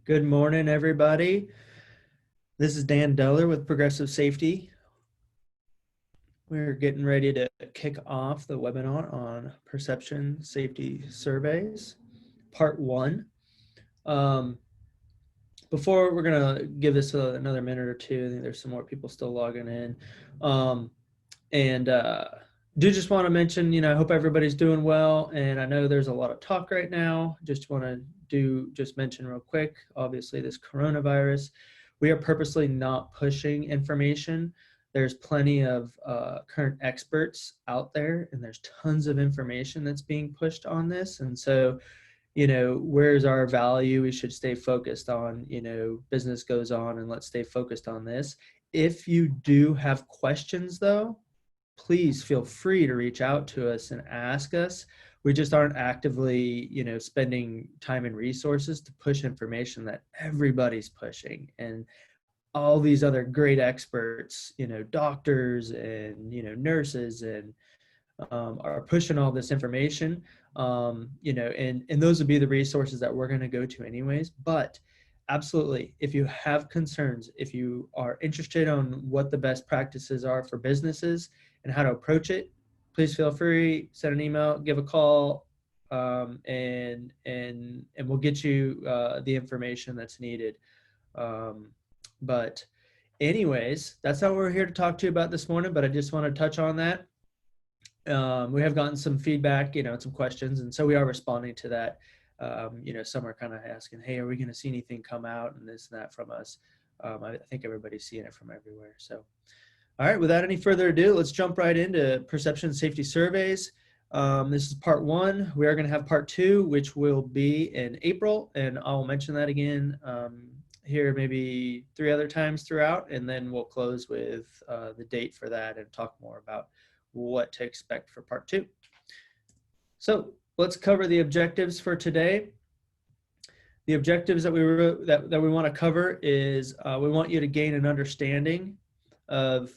Good morning, everybody. This is Dan Deller with Progressive Safety. We're getting ready to kick off the webinar on perception safety surveys, part one. Before we're going to give this another minute or two, I think there's some more people still logging in. Do just want to mention, I hope everybody's doing well. And I know there's a lot of talk right now. Just want to just mention real quick, obviously this coronavirus, we are purposely not pushing information. There's plenty of current experts out there, and there's tons of information that's being pushed on this. And so, where's our value? We should stay focused on, business goes on, and let's stay focused on this. If you do have questions, though, please feel free to reach out to us and ask us. We just aren't actively, spending time and resources to push information that everybody's pushing. And all these other great experts, doctors and, nurses and are pushing all this information, and those would be the resources that we're going to go to anyways. But absolutely, if you have concerns, if you are interested on what the best practices are for businesses and how to approach it, please feel free, send an email, give a call, and we'll get you the information that's needed. But anyways, that's not what we're here to talk to you about this morning, but I just want to touch on that. We have gotten some feedback, some questions, and so we are responding to that. Some are kind of asking, hey, are we going to see anything come out and this and that from us? I think everybody's seeing it from everywhere. So, all right, without any further ado, let's jump right into perception safety surveys. This is part one. We are going to have part two, which will be in April, and I'll mention that again here maybe 3 other times throughout, and then we'll close with the date for that and talk more about what to expect for part two. So let's cover the objectives for today. The objectives that we want to cover is we want you to gain an understanding of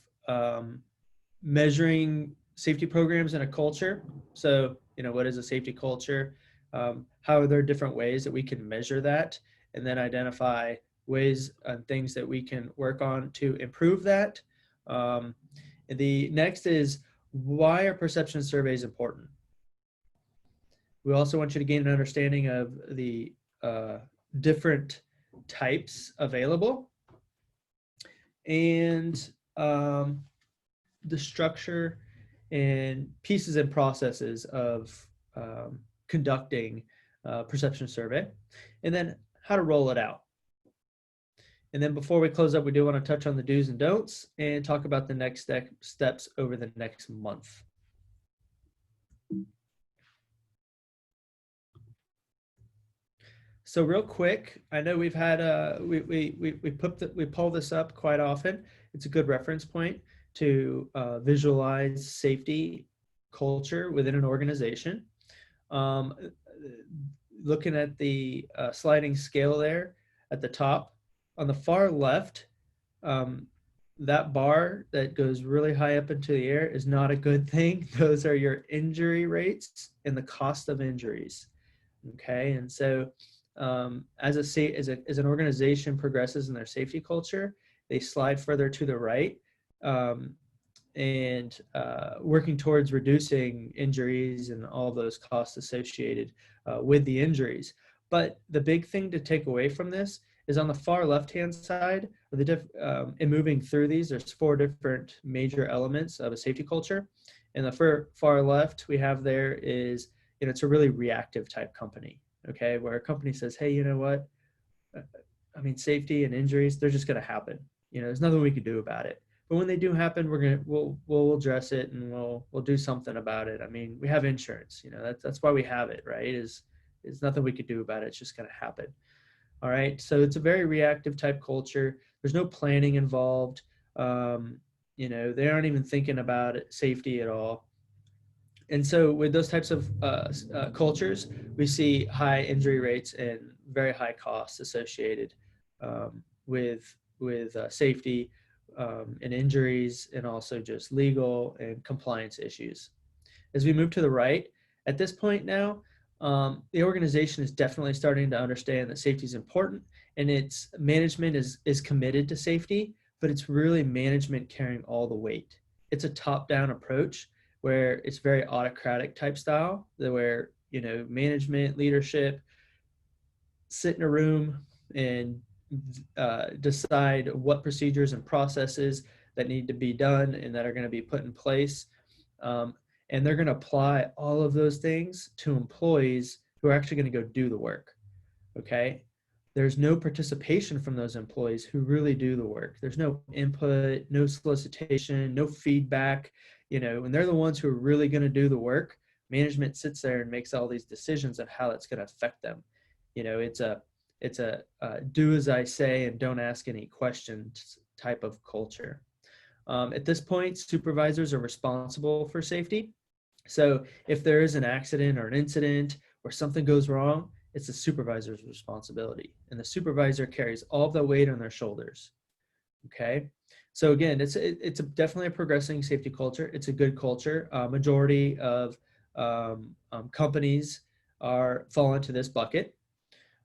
measuring safety programs in a culture. So, what is a safety culture? How are there different ways that we can measure that, and then identify ways and things that we can work on to improve that. The next is, why are perception surveys important? We also want you to gain an understanding of the different types available and the structure and pieces and processes of conducting a perception survey, and then how to roll it out. And then before we close up, we do want to touch on the do's and don'ts and talk about the next steps over the next month. So real quick, I know we've had we pull this up quite often. It's a good reference point to visualize safety culture within an organization. Looking at the sliding scale there at the top, on the far left, that bar that goes really high up into the air is not a good thing. Those are your injury rates and the cost of injuries. Okay, and so as an organization progresses in their safety culture, they slide further to the right, and working towards reducing injuries and all those costs associated with the injuries. But the big thing to take away from this is on the far left-hand side, in moving through these, there's 4 different major elements of a safety culture. And the far left we have there is, it's a really reactive type company, okay, where a company says, hey, you know what? I mean, safety and injuries, they're just going to happen. There's nothing we can do about it. But when they do happen, we'll address it and we'll do something about it. I mean, we have insurance. That's why we have it, right? Is nothing we could do about it. It's just going to happen. All right, so it's a very reactive type culture. There's no planning involved. They aren't even thinking about safety at all. And so with those types of cultures, we see high injury rates and very high costs associated with safety and injuries, and also just legal and compliance issues. As we move to the right, at this point now, the organization is definitely starting to understand that safety is important and it's management is committed to safety, but it's really management carrying all the weight. It's a top-down approach where it's very autocratic type style, where management leadership sit in a room and decide what procedures and processes that need to be done and that are going to be put in place. And they're going to apply all of those things to employees who are actually going to go do the work. Okay. There's no participation from those employees who really do the work. There's no input, no solicitation, no feedback, and they're the ones who are really going to do the work. Management sits there and makes all these decisions of how it's going to affect them. It's a do as I say and don't ask any questions type of culture. At this point, supervisors are responsible for safety. So if there is an accident or an incident or something goes wrong, it's the supervisor's responsibility. And the supervisor carries all of the weight on their shoulders. Okay. So again, it's definitely a progressing safety culture. It's a good culture. Majority of companies fall into this bucket.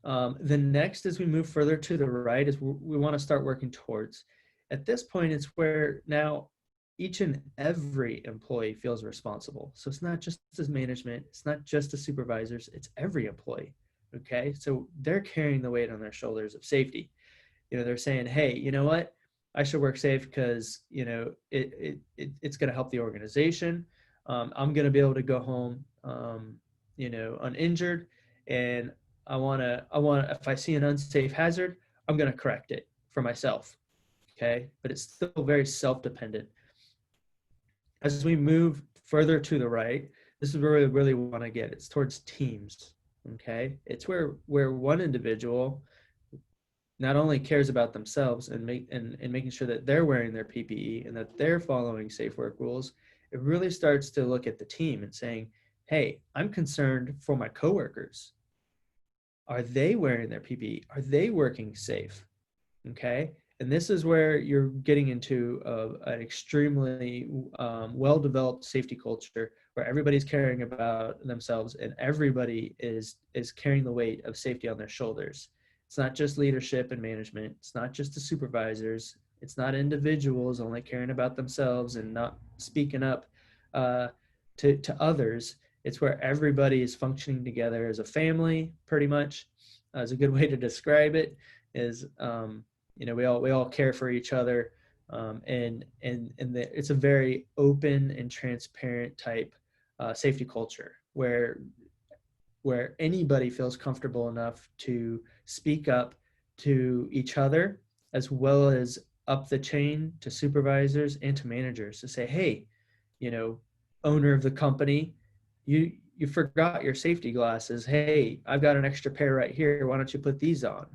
The next, as we move further to the right, is we want to start working towards. At this point, it's where now each and every employee feels responsible. So it's not just as management, it's not just the supervisors, it's every employee. Okay, so they're carrying the weight on their shoulders of safety. They're saying, hey, you know what? I should work safe because it's going to help the organization. I'm going to be able to go home, uninjured, and I want to, if I see an unsafe hazard, I'm going to correct it for myself. Okay. But it's still very self-dependent. As we move further to the right, this is where we really want to get. It's towards teams. Okay. It's where one individual not only cares about themselves and making sure that they're wearing their PPE and that they're following safe work rules, it really starts to look at the team and saying, hey, I'm concerned for my coworkers. Are they wearing their PPE? Are they working safe? Okay. And this is where you're getting into an extremely well-developed safety culture where everybody's caring about themselves and everybody is carrying the weight of safety on their shoulders. It's not just leadership and management. It's not just the supervisors. It's not individuals only caring about themselves and not speaking up to others. It's where everybody is functioning together as a family, pretty much. Is a good way to describe it. Is we all care for each other, and it's a very open and transparent type safety culture where anybody feels comfortable enough to speak up to each other as well as up the chain to supervisors and to managers to say, hey, owner of the company, you forgot your safety glasses. Hey, I've got an extra pair right here. Why don't you put these on?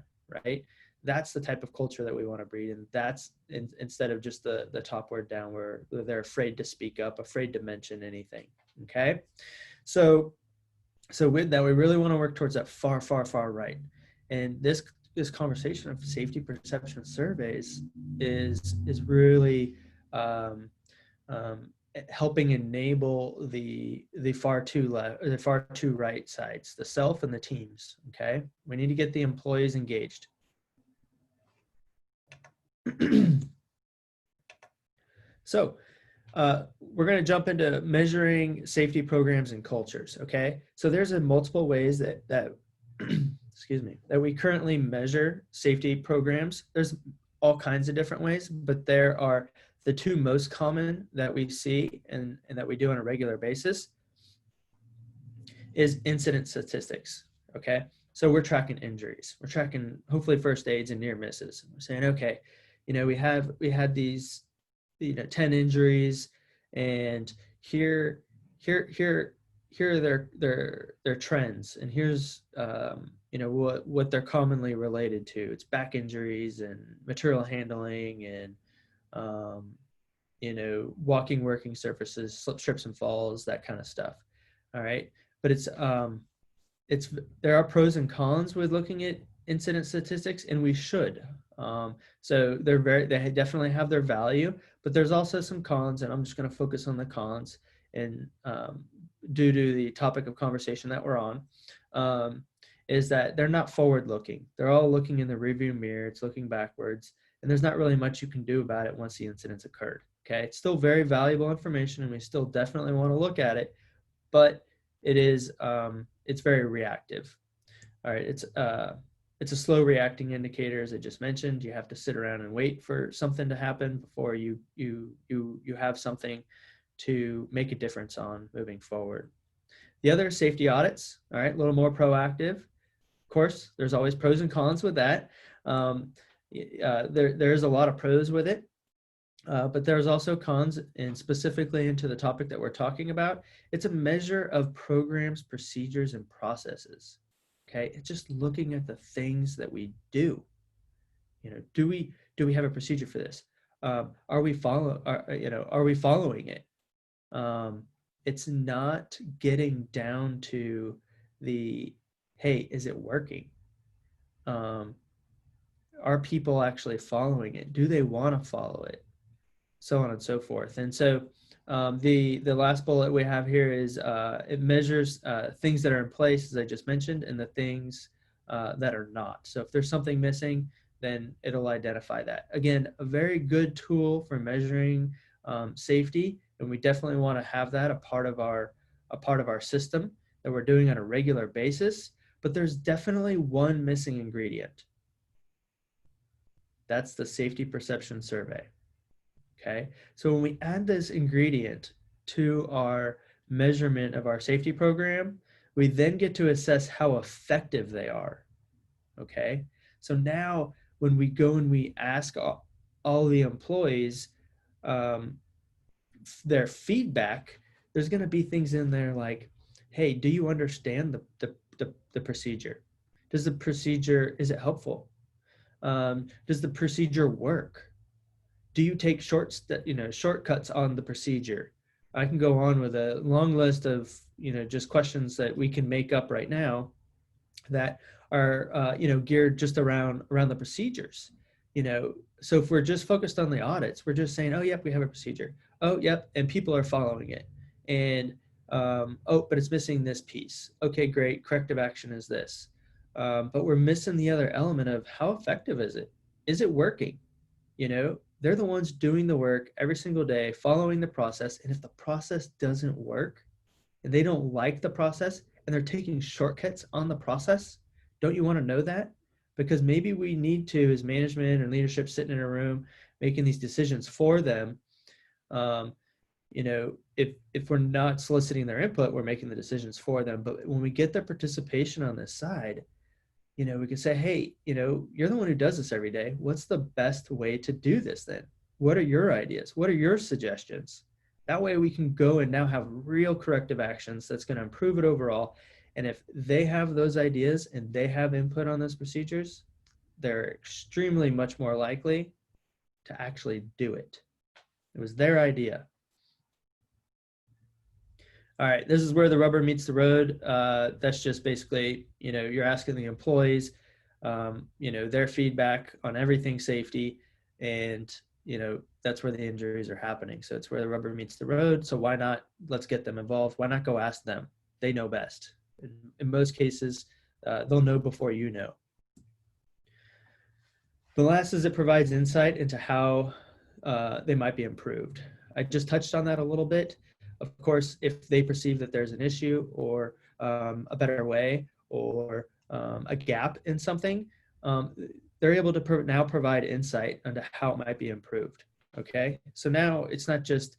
Right? That's the type of culture that we want to breed. And that's instead of just the top word down where they're afraid to speak up, afraid to mention anything. Okay. So with that, we really want to work towards that far, far, far right. And this conversation of safety perception surveys is really helping enable the far too left, the far too right sides, the self and the teams. Okay, we need to get the employees engaged. So we're going to jump into measuring safety programs and cultures. Okay, so there's multiple ways that excuse me, that we currently measure safety programs. There's all kinds of different ways, but there are the two most common that we see and that we do on a regular basis is incident statistics. Okay, so we're tracking injuries, we're tracking hopefully first aids and near misses. We're saying, okay, we had these 10 injuries, and here are their trends, and here's what they're commonly related to. It's back injuries and material handling and walking, working surfaces, slip, trips, and falls, that kind of stuff. All right, but there are pros and cons with looking at incident statistics, and we should. So they definitely have their value, but there's also some cons, and I'm just going to focus on the cons, and due to the topic of conversation that we're on. is that they're not forward looking. They're all looking in the rearview mirror. It's looking backwards, and there's not really much you can do about it once the incident's occurred. Okay, it's still very valuable information, and we still definitely want to look at it, but it's very reactive. All right, it's a slow reacting indicator, as I just mentioned. You have to sit around and wait for something to happen before you have something to make a difference on moving forward. The other safety audits, all right, a little more proactive. Of course, there's always pros and cons with that. There's a lot of pros with it, but there's also cons, and specifically into the topic that we're talking about, it's a measure of programs, procedures, and processes. Okay, it's just looking at the things that we do. Do we have a procedure for this? Are we following it? It's not getting down to the, hey, is it working? Are people actually following it? Do they want to follow it? So on and so forth. And so the last bullet we have here is it measures things that are in place, as I just mentioned, and the things that are not. So if there's something missing, then it'll identify that. Again, a very good tool for measuring safety, and we definitely want to have that a part of our system that we're doing on a regular basis. But there's definitely one missing ingredient. That's the safety perception survey. Okay, so when we add this ingredient to our measurement of our safety program, we then get to assess how effective they are. Okay, so now when we go and we ask all the employees their feedback, there's going to be things in there like, hey, do you understand the procedure? Is it helpful? Does the procedure work? Do you take shortcuts on the procedure? I can go on with a long list of just questions that we can make up right now that are geared just around the procedures. So if we're just focused on the audits, we're just saying, oh yep, we have a procedure. Oh yep, and people are following it. And oh, but it's missing this piece. Okay, great. Corrective action is this. But we're missing the other element of how effective is it? Is it working? They're the ones doing the work every single day, following the process. And if the process doesn't work and they don't like the process and they're taking shortcuts on the process, don't you want to know that? Because maybe we need to, as management and leadership, sitting in a room making these decisions for them. If we're not soliciting their input, we're making the decisions for them. But when we get their participation on this side, we can say, hey, you're the one who does this every day. What's the best way to do this then? What are your ideas? What are your suggestions? That way we can go and now have real corrective actions that's going to improve it overall. And if they have those ideas and they have input on those procedures, they're extremely much more likely to actually do it. It was their idea. All right, this is where the rubber meets the road. That's just basically, you're asking the employees, their feedback on everything safety, and, that's where the injuries are happening. So it's where the rubber meets the road. So why not, let's get them involved. Why not go ask them? They know best. In most cases, they'll know before you know. The last is it provides insight into how they might be improved. I just touched on that a little bit. Of course, if they perceive that there's an issue or a better way or a gap in something, they're able to now provide insight into how it might be improved. Okay, so now it's not just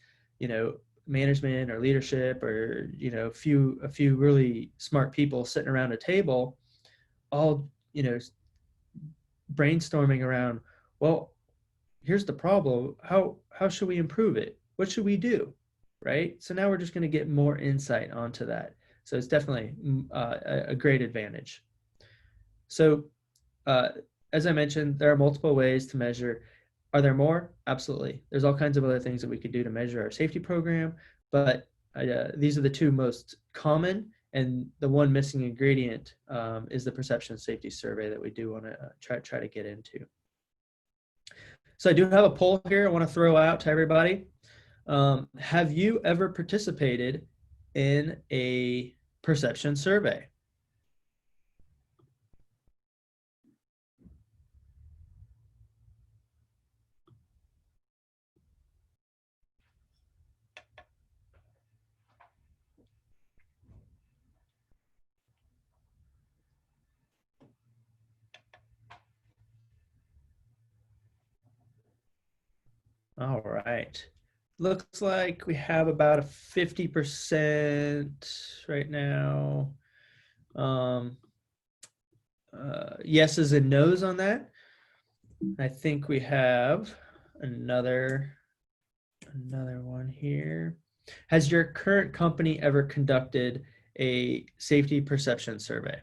management or leadership or a few really smart people sitting around a table, all brainstorming around, well, here's the problem. How should we improve it? What should we do? Right? So now we're just going to get more insight onto that. So it's definitely a great advantage. So as I mentioned, there are multiple ways to measure. Are there more? Absolutely. There's all kinds of other things that we could do to measure our safety program, but these are the two most common, and the one missing ingredient is the perception safety survey that we do want to try to get into. So I do have a poll here I want to throw out to everybody. Have you ever participated in a perception survey? All right. Looks like we have about a 50% right now. Um, yeses and nos on that. I think we have another one here. Has your current company ever conducted a safety perception survey?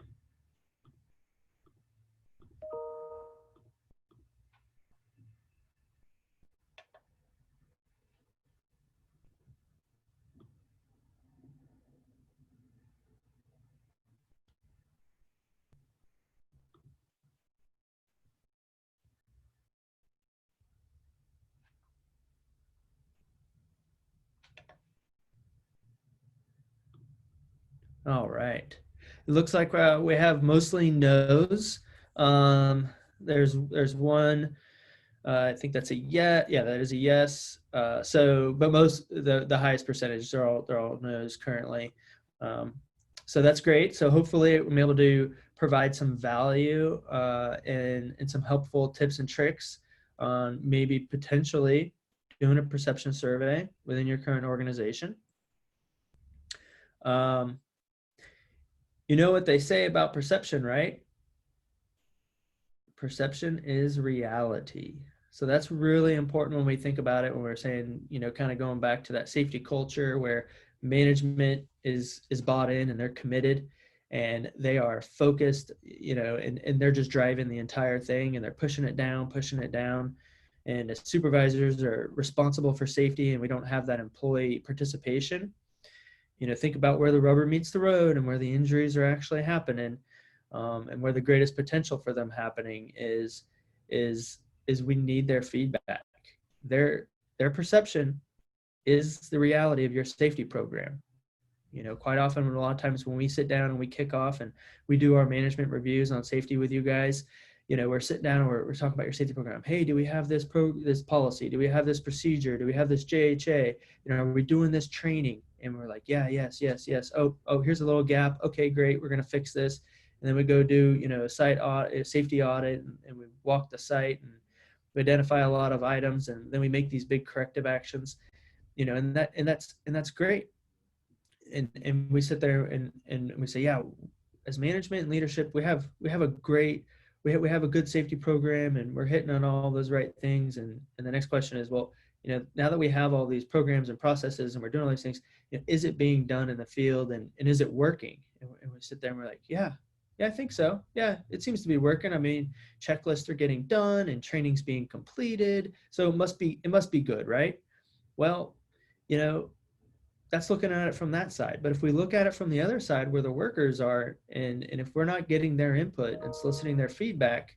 All right. It looks like we have mostly no's. Um, there's one. I think that's a yes. Yeah, that is a yes. But most the highest percentage they're all no's currently. Um, so that's great. So hopefully we'll be able to provide some value and some helpful tips and tricks on maybe potentially doing a perception survey within your current organization. Um, you know what they say about perception, right? Perception is reality. So that's really important when we think about it, when we're saying, kind of going back to that safety culture where management is bought in and they're committed and they are focused, and they're just driving the entire thing and they're pushing it down, pushing it down. And as supervisors are responsible for safety and we don't have that employee participation, think about where the rubber meets the road and where the injuries are actually happening, and where the greatest potential for them happening is we need their feedback. Their perception is the reality of your safety program. Quite often, a lot of times when we sit down and we kick off and we do our management reviews on safety with you guys, we're sitting down and we're talking about your safety program. Hey, do we have this policy? Do we have this procedure? Do we have this JHA? Are we doing this training? And we're like, yeah, yes, yes, yes. Oh, here's a little gap. Okay, great. We're going to fix this. And then we go do, a site audit, a safety audit, and we walk the site and we identify a lot of items, and then we make these big corrective actions, and that's great. And we sit there and we say, yeah, as management and leadership, we have a great, we have a good safety program and we're hitting on all those right things. And the next question is, well, now that we have all these programs and processes and we're doing all these things, is it being done in the field, and is it working? And we sit there and we're like, yeah, I think so. Yeah, it seems to be working. I mean, checklists are getting done and training's being completed. So it must be good, right? Well, you know, that's looking at it from that side. But if we look at it from the other side where the workers are, and if we're not getting their input and soliciting their feedback,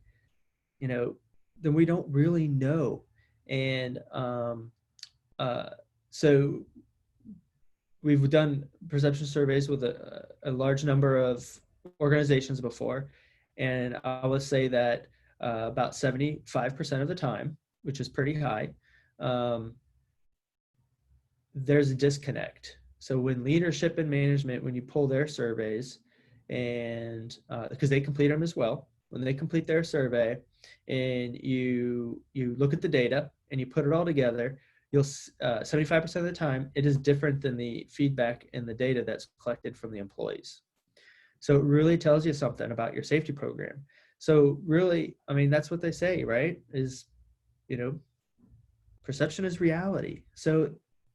you know, then we don't really know. And uh, so we've done perception surveys with a large number of organizations before. And I will say that about 75% of the time, which is pretty high, um, there's a disconnect. So when leadership and management, when you pull their surveys, and because they complete them as well, when they complete their survey, and you look at the data and you put it all together, you'll 75% of the time it is different than the feedback and the data that's collected from the employees. So it really tells you something about your safety program. So really, I mean, that's what they say, right? Is, you know, perception is reality. So,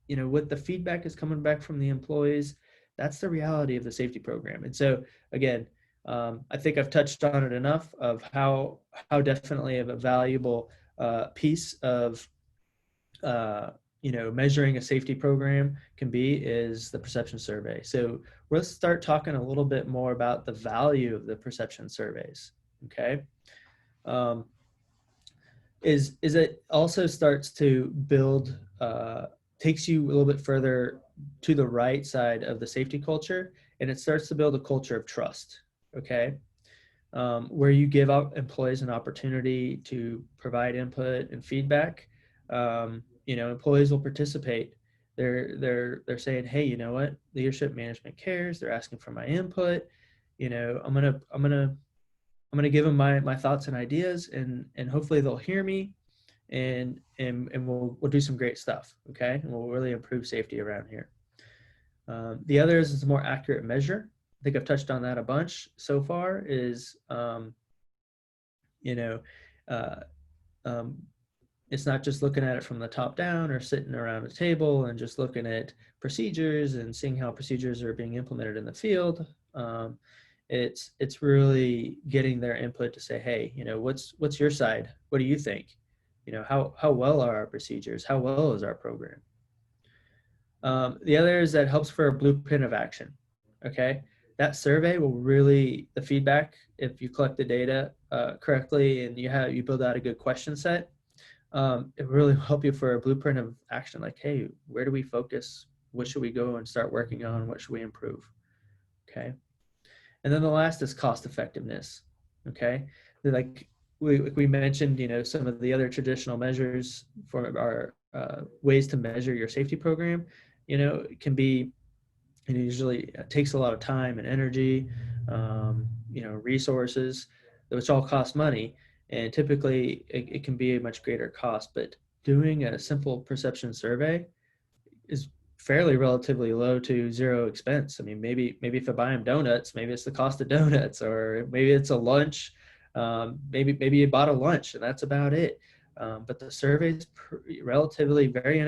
what the feedback is coming back from the employees, that's the reality of the safety program. And so, again, I think I've touched on it enough of how definitely of a valuable piece of measuring a safety program can be is the perception survey. So let's start talking a little bit more about the value of the perception surveys. Okay. Um, is it also starts to build, takes you a little bit further to the right side of the safety culture, and it starts to build a culture of trust. Okay. Where you give out employees an opportunity to provide input and feedback. Employees will participate. They're saying, hey, you know what, leadership management cares. They're asking for my input. I'm gonna give them my thoughts and ideas, and hopefully they'll hear me, and we'll do some great stuff. Okay, and we'll really improve safety around here. The other is a more accurate measure. I think I've touched on that a bunch so far. Is you know, uh, um, it's not just looking at it from the top down or sitting around a table and just looking at procedures and seeing how procedures are being implemented in the field. It's really getting their input to say, hey, what's your side? What do you think? How well are our procedures? How well is our program? The other is that helps for a blueprint of action. Okay, that survey will really, the feedback, if you collect the data correctly and you build out a good question set, it really will help you for a blueprint of action. Like, hey, where do we focus? What should we go and start working on? What should we improve? Okay, and then the last is cost effectiveness. Okay, like we mentioned, some of the other traditional measures for our ways to measure your safety program. It can be, usually takes a lot of time and energy, resources, which all cost money. And typically it can be a much greater cost, but doing a simple perception survey is fairly relatively low to zero expense. I mean, maybe if I buy them donuts, maybe it's the cost of donuts, or maybe it's a lunch. Maybe you bought a lunch and that's about it. But the survey is relatively very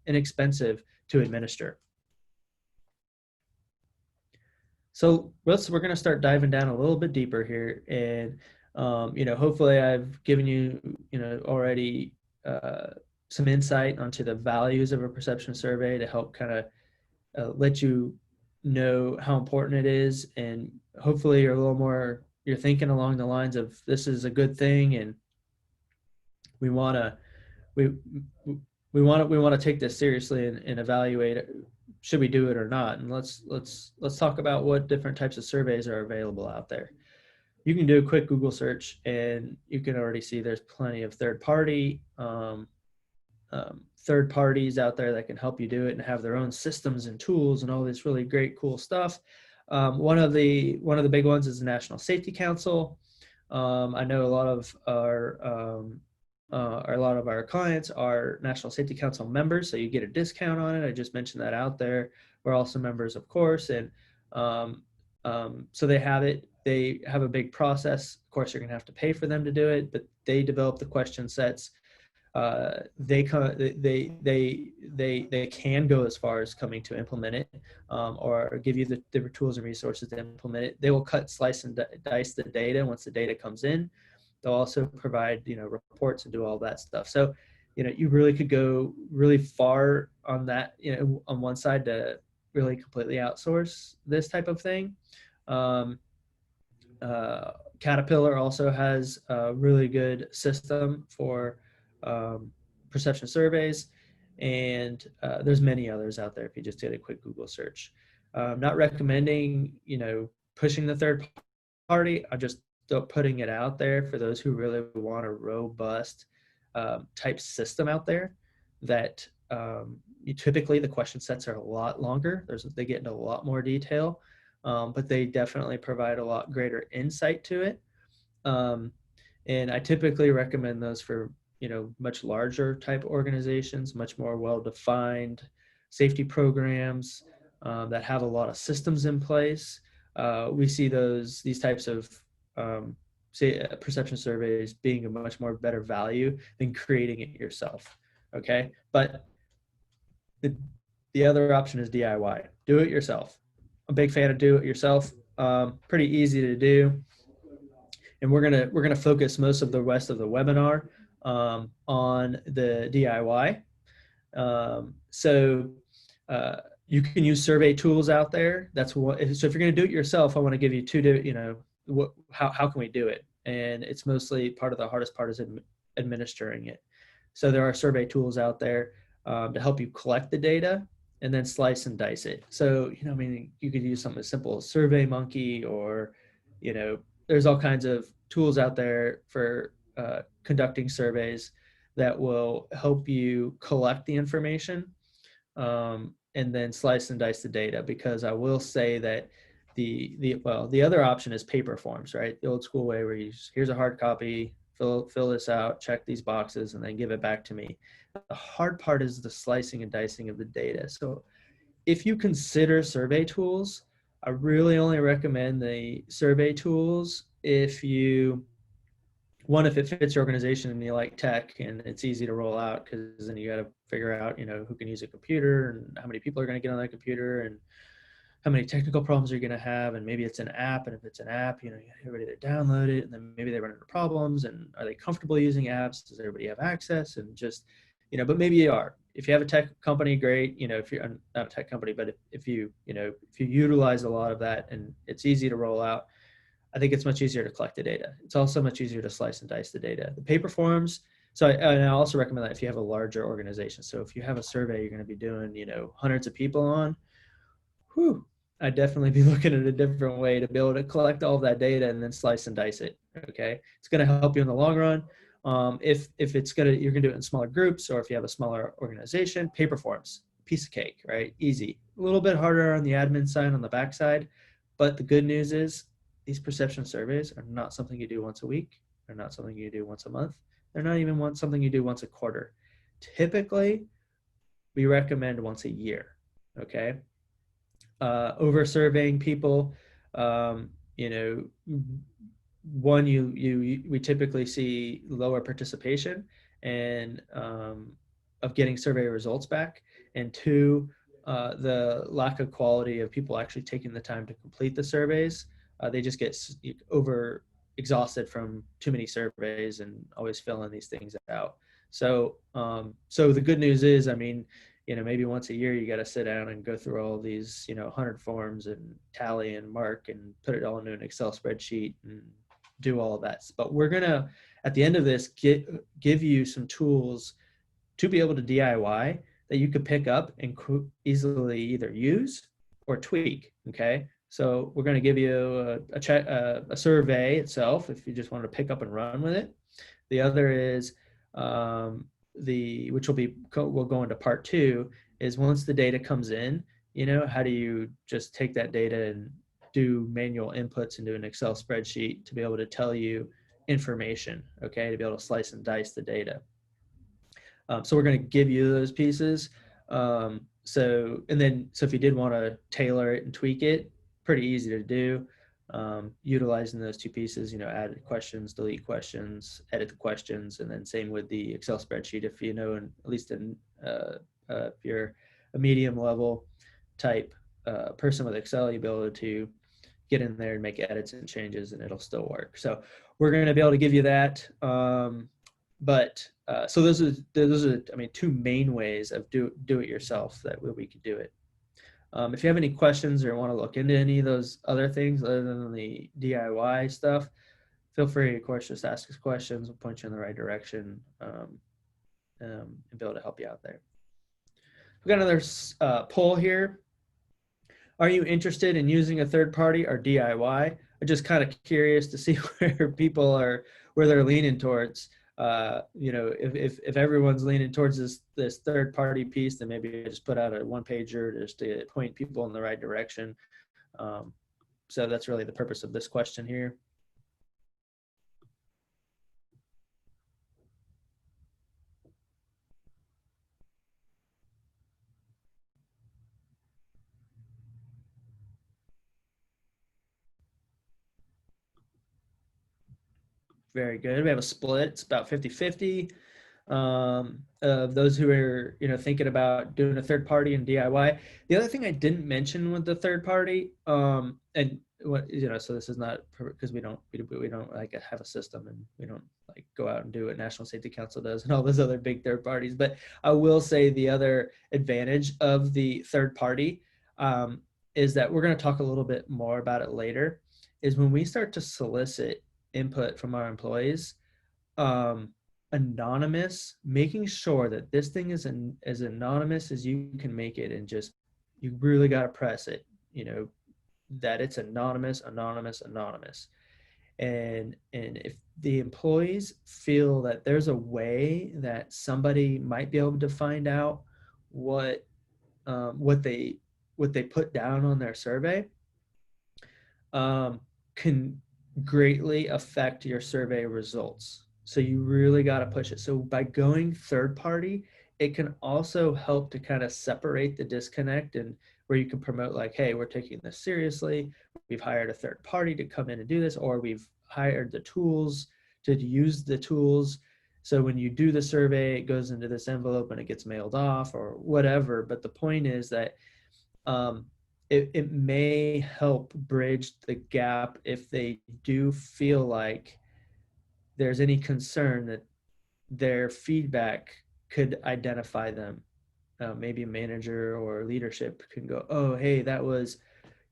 inexpensive to administer. So we're going to start diving down a little bit deeper here, and hopefully I've given you already some insight onto the values of a perception survey to help kind of let you know how important it is, and hopefully you're thinking along the lines of, this is a good thing, and we want to we we want to take this seriously and evaluate it. Should we do it or not? And let's talk about what different types of surveys are available out there. You can do a quick Google search and you can already see there's plenty of third parties out there that can help you do it and have their own systems and tools and all this really great, cool stuff. One of the big ones is the National Safety Council. I know a lot of our clients are National Safety Council members, so you get a discount on it. I just mentioned that out there. We're also members, of course, and so they have it. They have a big process. Of course, you're going to have to pay for them to do it, but they develop the question sets. They can go as far as coming to implement it, or give you the tools and resources to implement it. They will cut, slice, and dice the data once the data comes in. They'll also provide, reports and do all that stuff. So, you really could go really far on that, on one side to really completely outsource this type of thing. Caterpillar also has a really good system for perception surveys, and there's many others out there if you just did a quick Google search. Not recommending, pushing the third party. I'm just putting it out there for those who really want a robust type system out there that typically the question sets are a lot longer. They get into a lot more detail, but they definitely provide a lot greater insight to it. And I typically recommend those for, much larger type organizations, much more well-defined safety programs that have a lot of systems in place. We see these types of perception surveys being a much more better value than creating it yourself. Okay, but the other option is DIY. Do it yourself. I'm a big fan of do it yourself. Pretty easy to do, and we're gonna focus most of the rest of the webinar on the DIY. You can use survey tools out there. That's what. So if you're going to do it yourself, I want to give you how can we do it? And it's mostly the hardest part is administering it. So there are survey tools out there to help you collect the data and then slice and dice it. So, you could use something as simple as SurveyMonkey, or, there's all kinds of tools out there for conducting surveys that will help you collect the information and then slice and dice the data. Because I will say that the other option is paper forms, right? The old school way where here's a hard copy, fill this out, check these boxes, and then give it back to me. The hard part is the slicing and dicing of the data. So if you consider survey tools, I really only recommend the survey tools if you, one, if it fits your organization and you like tech and it's easy to roll out, because then you got to figure out, who can use a computer and how many people are going to get on that computer and how many technical problems you're going to have. And maybe it's an app. And if it's an app, you got everybody to download it. And then maybe they run into problems. And are they comfortable using apps? Does everybody have access? And just, but maybe you are. If you have a tech company, great. If you're not a tech company, but if you utilize a lot of that and it's easy to roll out, I think it's much easier to collect the data. It's also much easier to slice and dice the data. The paper forms, and I also recommend that if you have a larger organization. So if you have a survey you're going to be doing, hundreds of people on, I'd definitely be looking at a different way to be able to collect all of that data and then slice and dice it. Okay, it's going to help you in the long run. If you're going to do it in smaller groups, or if you have a smaller organization, paper forms, piece of cake, right? Easy. A little bit harder on the admin side, on the back side, but the good news is these perception surveys are not something you do once a week. They're not something you do once a month. They're not even something you do once a quarter. Typically, we recommend once a year. Okay. Over surveying people, we typically see lower participation and of getting survey results back, and two, the lack of quality of people actually taking the time to complete the surveys. They just get over exhausted from too many surveys and always filling these things out. So the good news is, maybe once a year you got to sit down and go through all these 100 forms and tally and mark and put it all into an Excel spreadsheet and do all of that. But we're gonna, at the end of this, give you some tools to be able to DIY that you could pick up and easily either use or tweak. Okay, so we're going to give you a survey itself if you just want to pick up and run with it. The other is which we'll go into part 2, is once the data comes in, how do you just take that data and do manual inputs into an Excel spreadsheet to be able to tell you information, okay, to be able to slice and dice the data. So we're going to give you those pieces. So if you did want to tailor it and tweak it, pretty easy to do. Utilizing those two pieces, add questions, delete questions, edit the questions, and then same with the Excel spreadsheet. If at least if you're a medium level type person with Excel, you'll be able to get in there and make edits and changes, and it'll still work. So we're going to be able to give you that. So those are two main ways of do it yourself that we could do it. If you have any questions or want to look into any of those other things other than the DIY stuff, feel free, of course, just ask us questions. We'll point you in the right direction and be able to help you out there. We've got another poll here. Are you interested in using a third party or DIY? I'm just kind of curious to see where they're leaning towards. If everyone's leaning towards this third party piece, then maybe I just put out a one pager just to point people in the right direction. So that's really the purpose of this question here. Very good. We have a split. It's about 50-50. Of those who are thinking about doing a third party and DIY. The other thing I didn't mention with the third party, and what so this is not because we don't like have a system, and we don't like go out and do what National Safety Council does and all those other big third parties. But I will say the other advantage of the third party is that we're going to talk a little bit more about it later. Is when we start to solicit input from our employees. Anonymous, making sure that this thing is as anonymous as you can make it, and just you really got to press it, that it's anonymous. And if the employees feel that there's a way that somebody might be able to find out what they put down on their survey, can greatly affect your survey results. So you really got to push it. So by going third party, it can also help to kind of separate the disconnect, and where you can promote like, hey, we're taking this seriously. We've hired a third party to come in and do this, or we've hired the tools to use the tools. So when you do the survey, it goes into this envelope and it gets mailed off or whatever. But the point is that um, it may help bridge the gap if they do feel like there's any concern that their feedback could identify them. Maybe a manager or leadership can go, oh, hey, that was,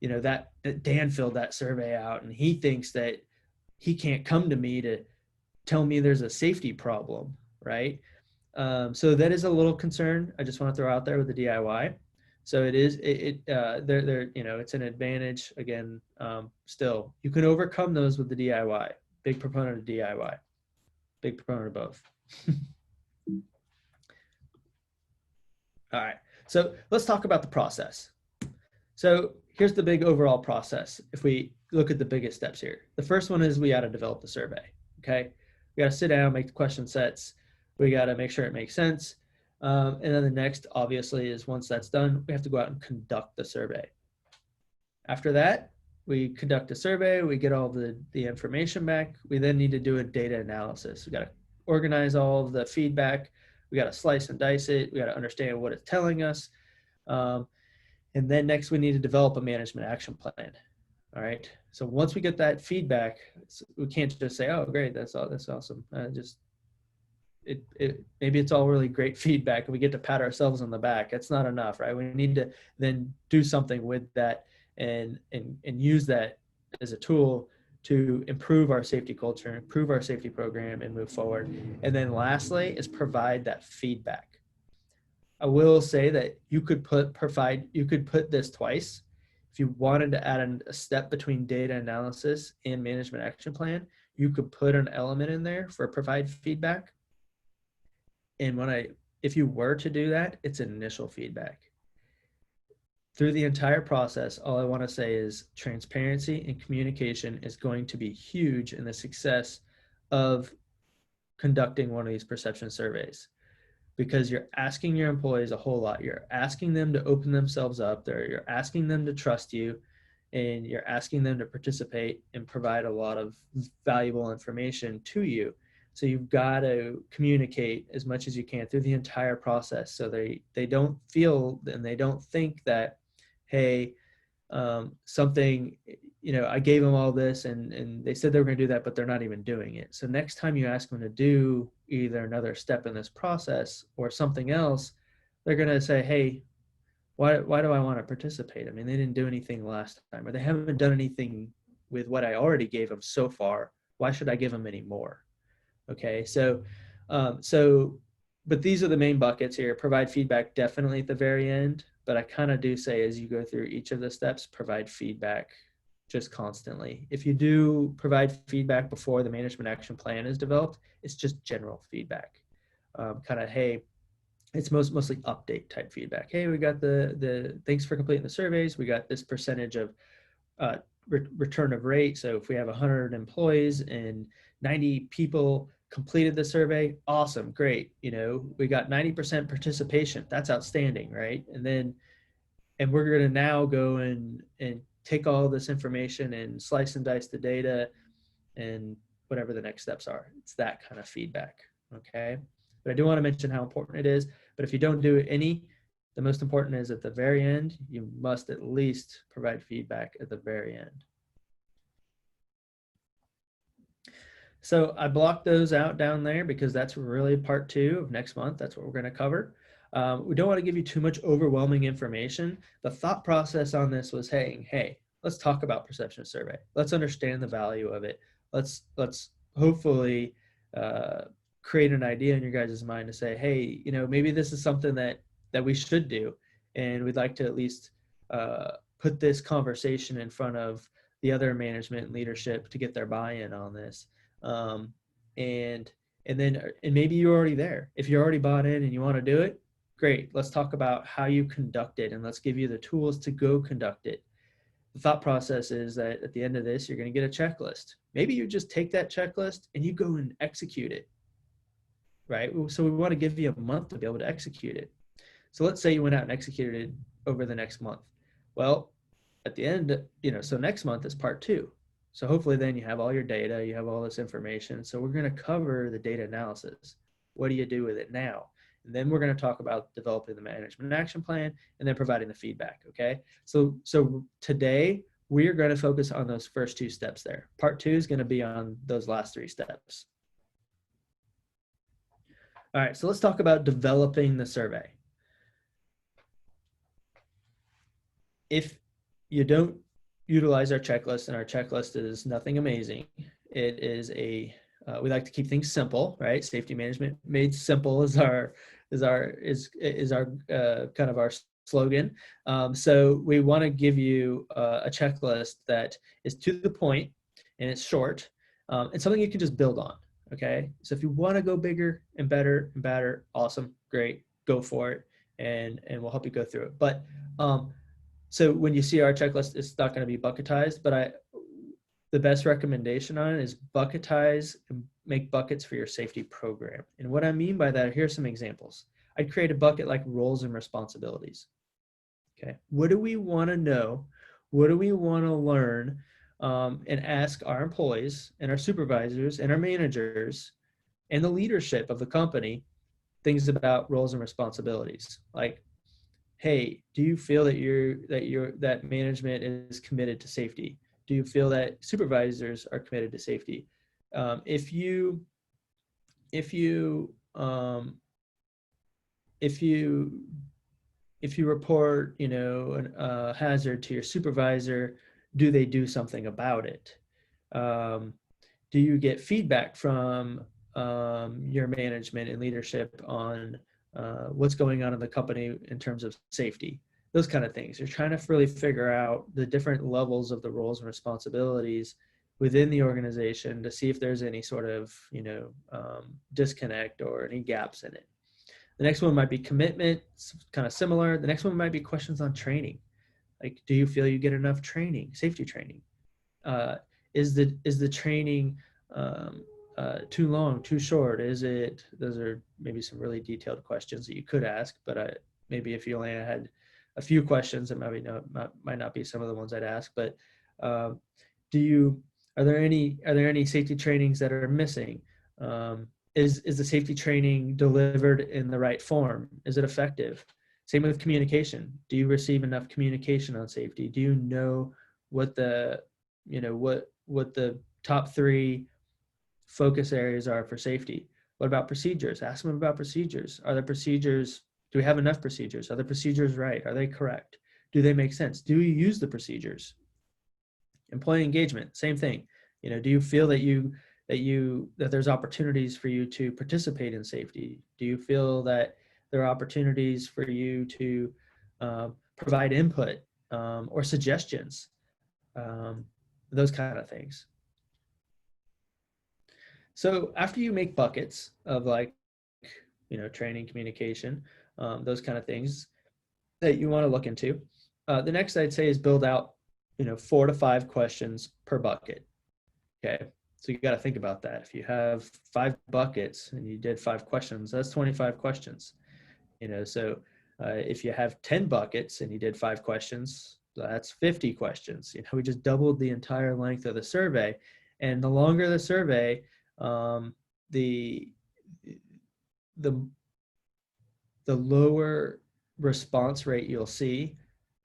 that Dan filled that survey out and he thinks that he can't come to me to tell me there's a safety problem, right? So that is a little concern. I just want to throw out there with the DIY. So it is, they're, it's an advantage. Again, still, you can overcome those with the DIY. Big proponent of DIY. Big proponent of both. All right, so let's talk about the process. So here's the big overall process. If we look at the biggest steps here, the first one is we got to develop the survey. Okay, we got to sit down, make the question sets. We got to make sure it makes sense. And then the next, obviously, is once that's done, we have to go out and conduct the survey. After that, we conduct a survey, we get all the information back. We then need to do a data analysis. We got to organize all of the feedback. We got to slice and dice it. We got to understand what it's telling us. And then next, we need to develop a management action plan. All right. So once we get that feedback, we can't just say, "Oh, great, that's awesome." Maybe it's all really great feedback, and we get to pat ourselves on the back. That's not enough, right? We need to then do something with that and use that as a tool to improve our safety culture, improve our safety program, and move forward. And then lastly is provide that feedback. I will say that you could put this twice. If you wanted to add a step between data analysis and management action plan, you could put an element in there for provide feedback. And if you were to do that, it's initial feedback. Through the entire process, all I want to say is transparency and communication is going to be huge in the success of conducting one of these perception surveys, because you're asking your employees a whole lot. You're asking them to open themselves up there. You're asking them to trust you, and you're asking them to participate and provide a lot of valuable information to you. So you've got to communicate as much as you can through the entire process, so they don't feel and they don't think that, hey, something, I gave them all this and they said they were going to do that, but they're not even doing it. So next time you ask them to do either another step in this process or something else, they're going to say, hey, why do I want to participate? I mean, they didn't do anything last time, or they haven't done anything with what I already gave them so far. Why should I give them any more? Okay, but these are the main buckets here. Provide feedback definitely at the very end, but I kind of do say as you go through each of the steps, provide feedback just constantly. If you do provide feedback before the management action plan is developed, it's just general feedback. Kind of, hey, it's mostly update type feedback. Hey, we got the thanks for completing the surveys. We got this percentage of return of rate. So if we have 100 employees and 90 people completed the survey, awesome, great. We got 90% participation. That's outstanding, right? And we're going to now go and take all this information and slice and dice the data and whatever the next steps are. It's that kind of feedback, okay? But I do want to mention how important it is. But if you don't do any, the most important is at the very end, you must at least provide feedback at the very end. So I blocked those out down there because that's really part 2 of next month. That's what we're going to cover. We don't want to give you too much overwhelming information. The thought process on this was, hey, let's talk about perception survey. Let's understand the value of it. Let's hopefully create an idea in your guys' mind to say, hey, maybe this is something that we should do, and we'd like to at least put this conversation in front of the other management and leadership to get their buy-in on this. And maybe you're already there. If you're already bought in and you want to do it, great. Let's talk about how you conduct it, and let's give you the tools to go conduct it. the thought process is that at the end of this, you're going to get a checklist. Maybe you just take that checklist and you go and execute it, right? So we want to give you a month to be able to execute it. So let's say you went out and executed it over the next month. Well, at the end, so next month is part 2. So hopefully then you have all your data, you have all this information. So we're going to cover the data analysis. What do you do with it now? And then we're going to talk about developing the management action plan and then providing the feedback, okay? So today we are going to focus on those first 2 steps there. Part 2 is going to be on those last 3 steps. All right, so let's talk about developing the survey. If you don't utilize our checklist, and our checklist is nothing amazing, it is we like to keep things simple, right? Safety management made simple is our kind of our slogan. So we want to give you a checklist that is to the point and it's short, and something you can just build on. Okay, so if you want to go bigger and better and better, awesome, great, go for it, and we'll help you go through it. But so when you see our checklist, it's not going to be bucketized, but the best recommendation on it is bucketize and make buckets for your safety program. And what I mean by that, here's some examples. I'd create a bucket like roles and responsibilities. Okay, what do we want to know? What do we want to learn? And ask our employees and our supervisors and our managers and the leadership of the company things about roles and responsibilities. Like, hey, do you feel that management is committed to safety? Do you feel that supervisors are committed to safety? If you report, a hazard to your supervisor, do they do something about it? Do you get feedback from your management and leadership on what's going on in the company in terms of safety? Those kind of things. You're trying to really figure out the different levels of the roles and responsibilities within the organization to see if there's any sort of, disconnect or any gaps in it. The next one might be commitment, kind of similar. The next one might be questions on training. Like, do you feel you get enough training, safety training? Is the training too long, too short? Those are maybe some really detailed questions that you could ask, but maybe if you only had a few questions, it might not be some of the ones I'd ask. But are there any safety trainings that are missing? Is the safety training delivered in the right form? Is it effective? Same with communication. Do you receive enough communication on safety? Do you know what the top 3 focus areas are for safety? What about procedures? Ask them about procedures. Do we have enough procedures? Are the procedures right? Are they correct? Do they make sense? Do you use the procedures? Employee engagement, same thing. Do you feel that there's opportunities for you to participate in safety? Do you feel that there are opportunities for you to provide input or suggestions? Those kind of things. So after you make buckets of training, communication, those kind of things that you want to look into, the next I'd say is build out, 4 to 5 questions per bucket. Okay. So you got to think about that. If you have 5 buckets and you did 5 questions, that's 25 questions. So if you have 10 buckets and you did 5 questions, that's 50 questions. We just doubled the entire length of the survey. And the longer the survey, the lower response rate you'll see.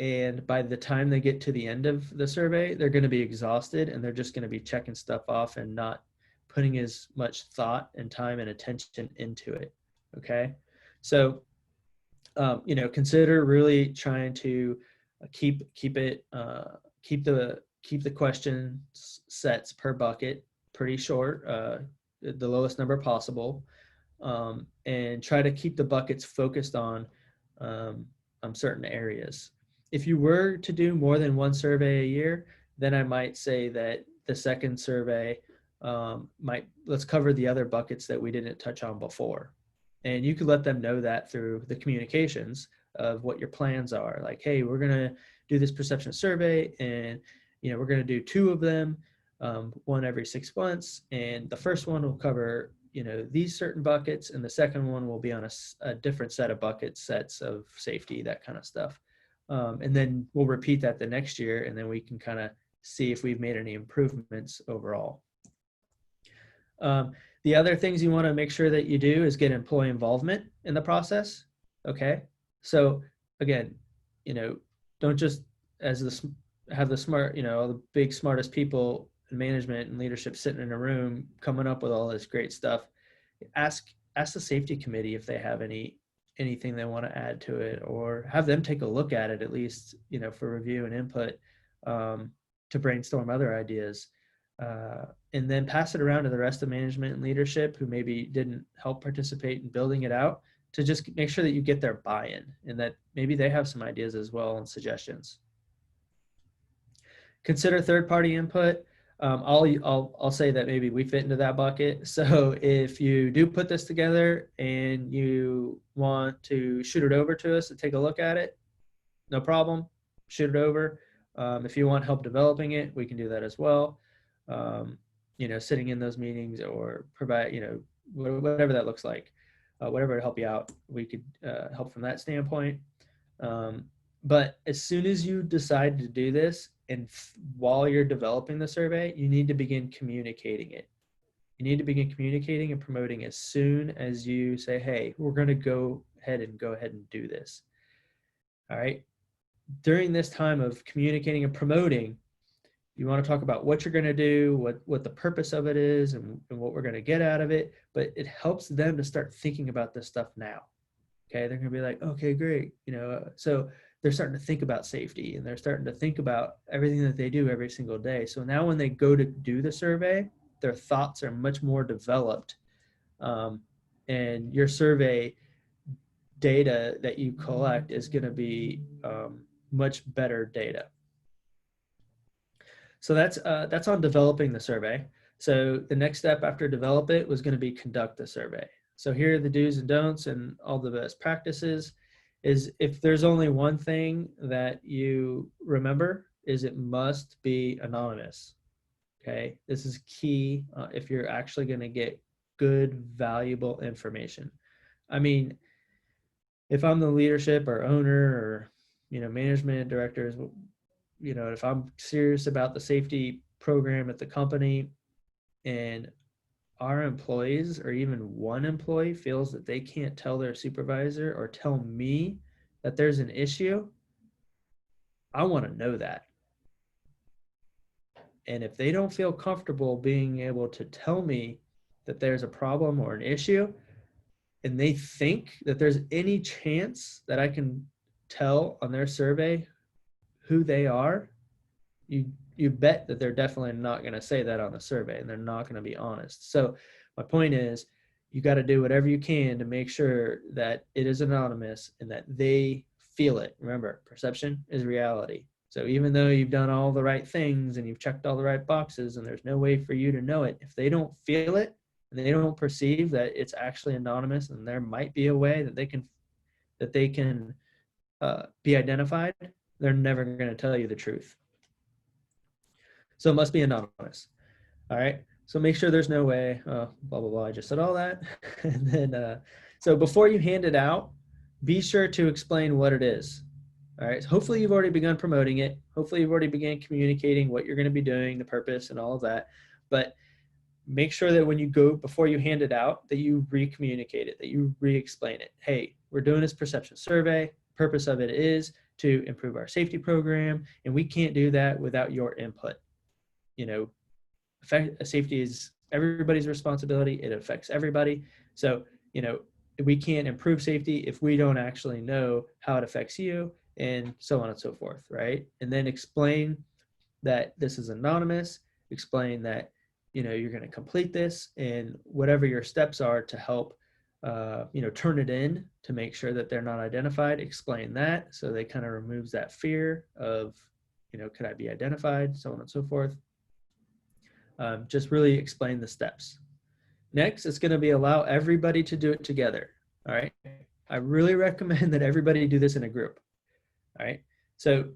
And by the time they get to the end of the survey, they're going to be exhausted and they're just going to be checking stuff off and not putting as much thought and time and attention into it. Okay. So, consider really trying to keep the question sets per bucket pretty short, the lowest number possible, and try to keep the buckets focused on certain areas. If you were to do more than 1 survey a year, then I might say that the second survey let's cover the other buckets that we didn't touch on before. And you could let them know that through the communications. of what your plans are. Like, hey, we're going to do this perception survey, and we're going to do 2 of them, one every 6 months, and the first one will cover these certain buckets, and the second one will be on a different set of sets of safety, that kind of stuff. And then we'll repeat that the next year, and then we can kind of see if we've made any improvements overall. The other things you want to make sure that you do is get employee involvement in the process. Okay, so again, don't just have the smart, all the big smartest people in management and leadership sitting in a room coming up with all this great stuff. Ask the safety committee if they have anything they want to add to it, or have them take a look at it at least, for review and input, to brainstorm other ideas. And then pass it around to the rest of management and leadership who maybe didn't help participate in building it out, to just make sure that you get their buy-in and that maybe they have some ideas as well and suggestions. Consider third-party input. I'll say that maybe we fit into that bucket. So if you do put this together and you want to shoot it over to us to take a look at it, no problem, shoot it over. If you want help developing it, we can do that as well. Sitting in those meetings or provide, whatever that looks like, whatever to help you out, we could help from that standpoint. But as soon as you decide to do this, and while you're developing the survey, you need to begin communicating it. You need to begin communicating and promoting as soon as you say, hey, we're going to go ahead and do this. All right. During this time of communicating and promoting, you want to talk about what you're going to do, what the purpose of it is, and what we're going to get out of it. But it helps them to start thinking about this stuff now. Okay, they're going to be like, okay, great. So they're starting to think about safety, and they're starting to think about everything that they do every single day. So now when they go to do the survey, their thoughts are much more developed. And your survey data that you collect is going to be much better data. So that's on developing the survey. So the next step after develop it was going to be conduct the survey. So here are the do's and don'ts and all the best practices. Is if there's only one thing that you remember, is it must be anonymous. Okay, this is key if you're actually going to get good, valuable information. I mean, if I'm the leadership or owner or management directors, if I'm serious about the safety program at the company, and our employees or even one employee feels that they can't tell their supervisor or tell me that there's an issue, I want to know that. And if they don't feel comfortable being able to tell me that there's a problem or an issue, and they think that there's any chance that I can tell on their survey who they are, you bet that they're definitely not going to say that on the survey, and they're not going to be honest. So my point is, you got to do whatever you can to make sure that it is anonymous and that they feel it. Remember, perception is reality. So even though you've done all the right things and you've checked all the right boxes and there's no way for you to know it, if they don't feel it and they don't perceive that it's actually anonymous and there might be a way that they can be identified, they're never going to tell you the truth. So it must be anonymous. All right. So make sure there's no way, blah, blah, blah. I just said all that. And then, so before you hand it out, be sure to explain what it is. All right. So hopefully you've already begun promoting it. Hopefully you've already began communicating what you're going to be doing, the purpose and all of that. But make sure that when you go, before you hand it out, that you re-communicate it, that you re-explain it. Hey, we're doing this perception survey. Purpose of it is to improve our safety program. And we can't do that without your input. Safety is everybody's responsibility. It affects everybody. So, we can't improve safety if we don't actually know how it affects you, and so on and so forth, right? And then explain that this is anonymous, explain that, you're going to complete this, and whatever your steps are to help, turn it in to make sure that they're not identified, explain that. So they kind of removes that fear of, could I be identified, so on and so forth. Just really explain the steps. Next, it's going to be allow everybody to do it together. All right. I really recommend that everybody do this in a group. All right. So,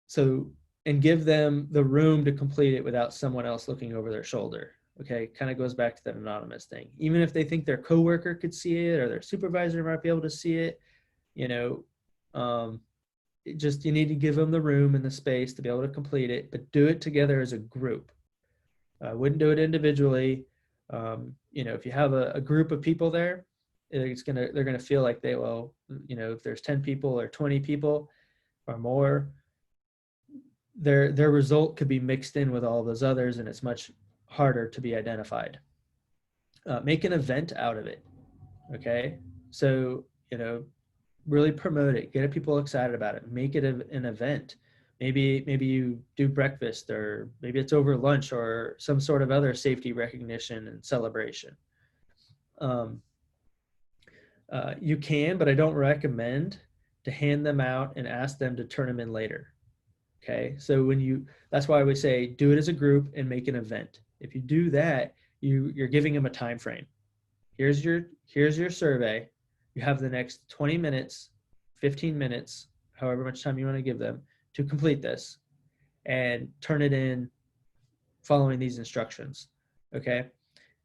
so, and give them the room to complete it without someone else looking over their shoulder. Okay. Kind of goes back to that anonymous thing. Even if they think their coworker could see it or their supervisor might be able to see it, you know, you need to give them the room and the space to be able to complete it, but do it together as a group. I wouldn't do it individually. If you have a group of people there, they're gonna feel like if there's 10 people or 20 people or more, their result could be mixed in with all those others, and it's much harder to be identified. Make an event out of it. Okay, so really promote it, get people excited about it, make it an event. Maybe you do breakfast, or maybe it's over lunch, or some sort of other safety recognition and celebration. You can, but I don't recommend to hand them out and ask them to turn them in later. Okay, so that's why we say do it as a group and make an event. If you do that, you're giving them a time frame. Here's your survey. You have the next 20 minutes, 15 minutes, however much time you want to give them to complete this and turn it in following these instructions. Okay.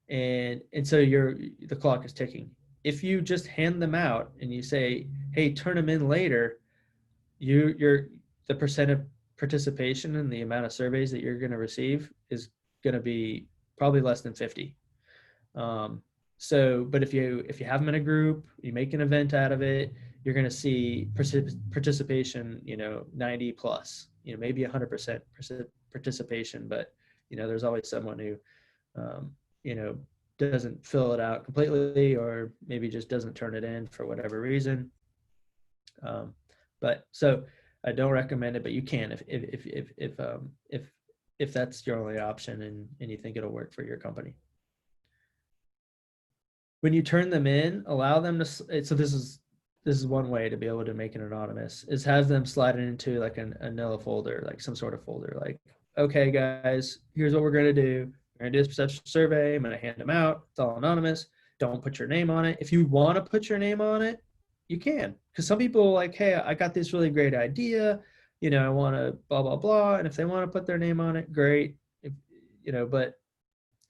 And so the clock is ticking. If you just hand them out and you say, hey, turn them in later, the percent of participation and the amount of surveys that you're going to receive is going to be probably less than 50. But if you have them in a group, you make an event out of it, you're going to see participation, 90 plus, maybe 100% participation, but there's always someone who, doesn't fill it out completely, or maybe just doesn't turn it in for whatever reason. But so I don't recommend it, but you can if that's your only option and you think it'll work for your company. When you turn them in, allow them to. So this is one way to be able to make it anonymous, is have them slide it into like a Manila folder, like some sort of folder. Like, okay, guys, here's what we're gonna do. We're gonna do this perception survey. I'm gonna hand them out. It's all anonymous. Don't put your name on it. If you want to put your name on it, you can. Because some people are like, hey, I got this really great idea. I want to blah blah blah. And if they want to put their name on it, great. But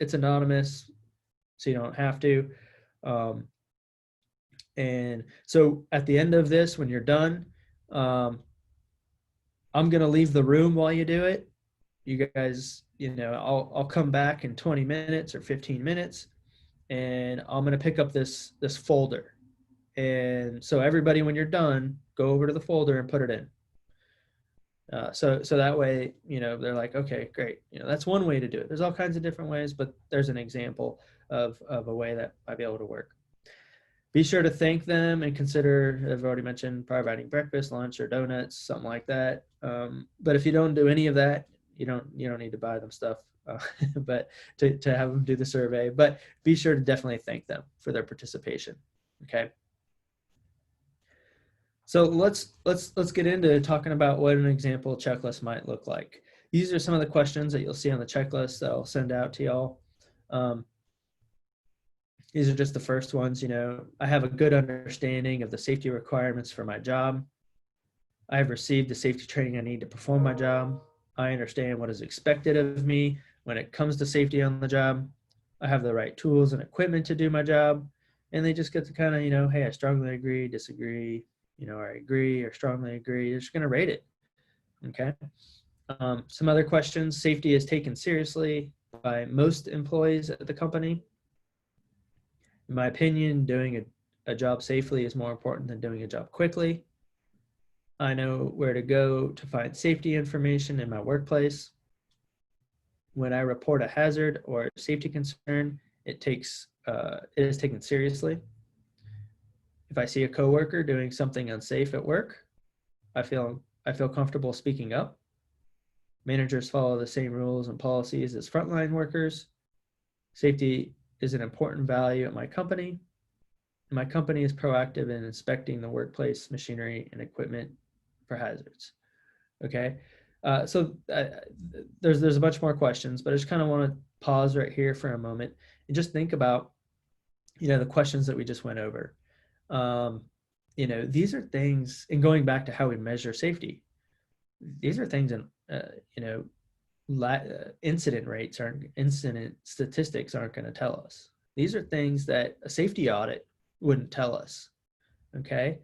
it's anonymous, so you don't have to. And so at the end of this, when you're done, I'm going to leave the room while you do it. You guys, I'll come back in 20 minutes or 15 minutes, and I'm going to pick up this folder. And so everybody, when you're done, go over to the folder and put it in. So that way, they're like, okay, great. That's one way to do it. There's all kinds of different ways, but there's an example of a way that might be able to work. Be sure to thank them and consider, I've already mentioned, providing breakfast, lunch, or donuts, something like that. But if you don't do any of that, you don't need to buy them stuff, but to have them do the survey. But be sure to definitely thank them for their participation. Okay. So let's get into talking about what an example checklist might look like. These are some of the questions that you'll see on the checklist that I'll send out to y'all. These are just the first ones. I have a good understanding of the safety requirements for my job. I have received the safety training I need to perform my job. I understand what is expected of me when it comes to safety on the job. I have the right tools and equipment to do my job. And they just get to kind of, hey, I strongly agree, disagree, or I agree or strongly agree. They're just going to rate it. Okay. Some other questions. Safety is taken seriously by most employees at the company. In my opinion, doing a job safely is more important than doing a job quickly. I know where to go to find safety information in my workplace. When I report a hazard or a safety concern, it is taken seriously. If I see a coworker doing something unsafe at work, I feel comfortable speaking up. Managers follow the same rules and policies as frontline workers. Safety is an important value at my company. My company is proactive in inspecting the workplace machinery and equipment for hazards. Okay, there's a bunch more questions, but I just kind of want to pause right here for a moment and just think about, the questions that we just went over. these are things, and going back to how we measure safety, these are things in, incident statistics aren't going to tell us. These are things that a safety audit wouldn't tell us. Okay.